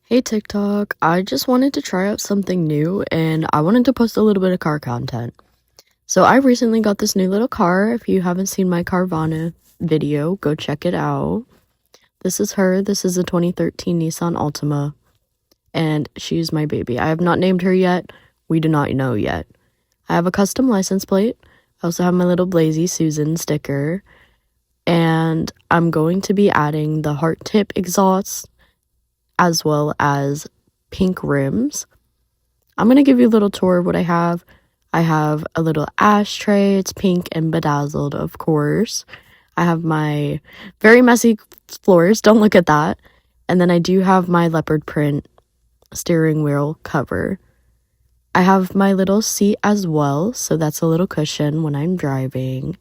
Hey TikTok, I just wanted to try out something new and I wanted to post a little bit of car content. So I recently got this new little car. If you haven't seen my Carvana video, go check it out. This is her. This is a 2013 Nissan Altima and she's my baby. I have not named her yet. We do not know yet. I have a custom license plate. I also have my little Blazy Susan sticker and I'm going to be adding the heart tip exhaust as well as pink rims. I'm going to give you a little tour of what I have. I have a little ashtray. It's pink and bedazzled, of course. I have my very messy floors. Don't look at that. And then I do have my leopard print steering wheel cover. I have my little seat as well, so that's a little cushion when I'm driving.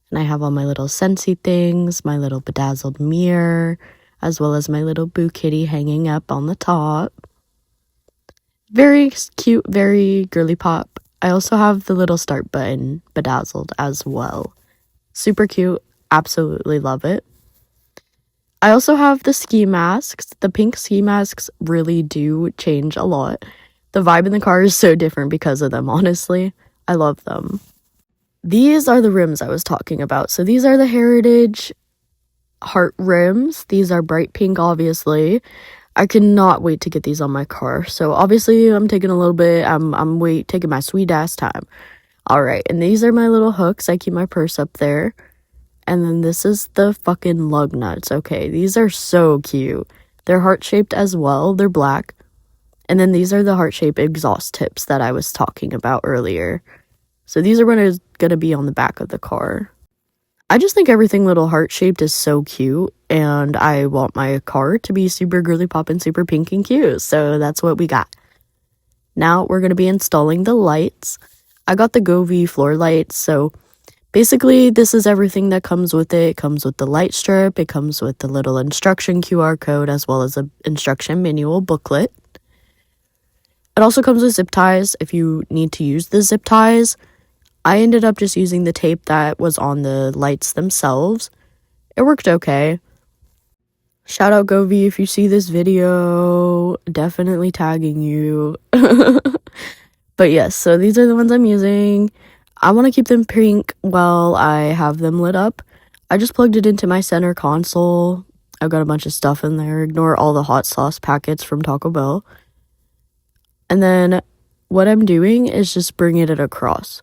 And I have all my little Scentsy things, my little bedazzled mirror, as well as my little Boo Kitty hanging up on the top. Very cute, very girly pop. I also have the little start button bedazzled as well. Super cute. Absolutely love it. I also have the ski masks. The pink ski masks really do change a lot. The vibe in the car is so different because of them, honestly. I love them. These are the rims I was talking about. So these are the Heritage heart rims. These are bright pink, obviously. I cannot wait to get these on my car. So obviously I'm taking a little bit, taking my sweet ass time. All right, and these are my little hooks. I keep my purse up there. And then this is the fucking lug nuts. Okay, these are so cute. They're heart-shaped as well. They're black. And then these are the heart-shaped exhaust tips that I was talking about earlier. So these are going to be on the back of the car. I just think everything little heart-shaped is so cute, and I want my car to be super girly pop and super pink and cute, so that's what we got. Now we're going to be installing the lights. I got the GoV floor lights, so basically this is everything that comes with it. It comes with the light strip, it comes with the little instruction QR code, as well as an instruction manual booklet. It also comes with zip ties if you need to use the zip ties. I ended up just using the tape that was on the lights themselves. It worked okay. Shout out GoV if you see this video. Definitely tagging you. But yes, so these are the ones I'm using. I want to keep them pink while I have them lit up. I just plugged it into my center console. I've got a bunch of stuff in there. Ignore all the hot sauce packets from Taco Bell. And then what I'm doing is just bringing it across.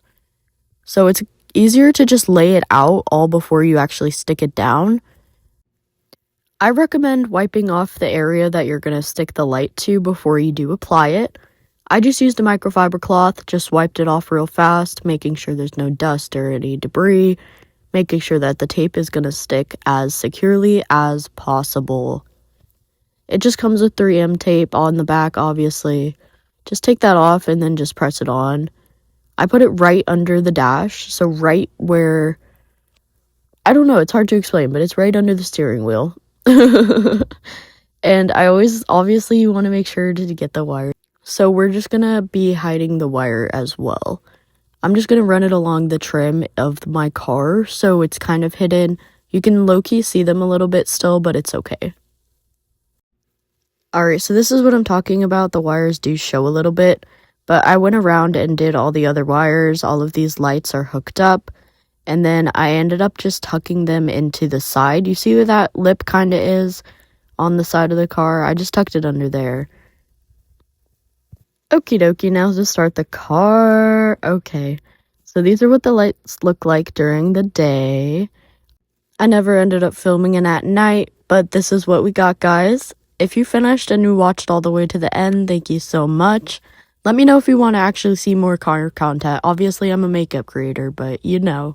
So it's easier to just lay it out all before you actually stick it down. I recommend wiping off the area that you're going to stick the light to before you do apply it. I just used a microfiber cloth, just wiped it off real fast, making sure there's no dust or any debris, making sure that the tape is going to stick as securely as possible. It just comes with 3M tape on the back, obviously. Just take that off and then just press it on. I put it right under the dash, so right where, I don't know, it's hard to explain, but it's right under the steering wheel. And obviously you want to make sure to get the wire. So we're just going to be hiding the wire as well. I'm just going to run it along the trim of my car, so it's kind of hidden. You can low-key see them a little bit still, but it's okay. Alright, so this is what I'm talking about. The wires do show a little bit. But I went around and did all the other wires. All of these lights are hooked up. And then I ended up just tucking them into the side. You see where that lip kind of is on the side of the car? I just tucked it under there. Okie dokie, now to start the car. Okay, so these are what the lights look like during the day. I never ended up filming it at night, but this is what we got, guys. If you finished and you watched all the way to the end, thank you so much. Let me know if you want to actually see more car content. Obviously, I'm a makeup creator, but you know.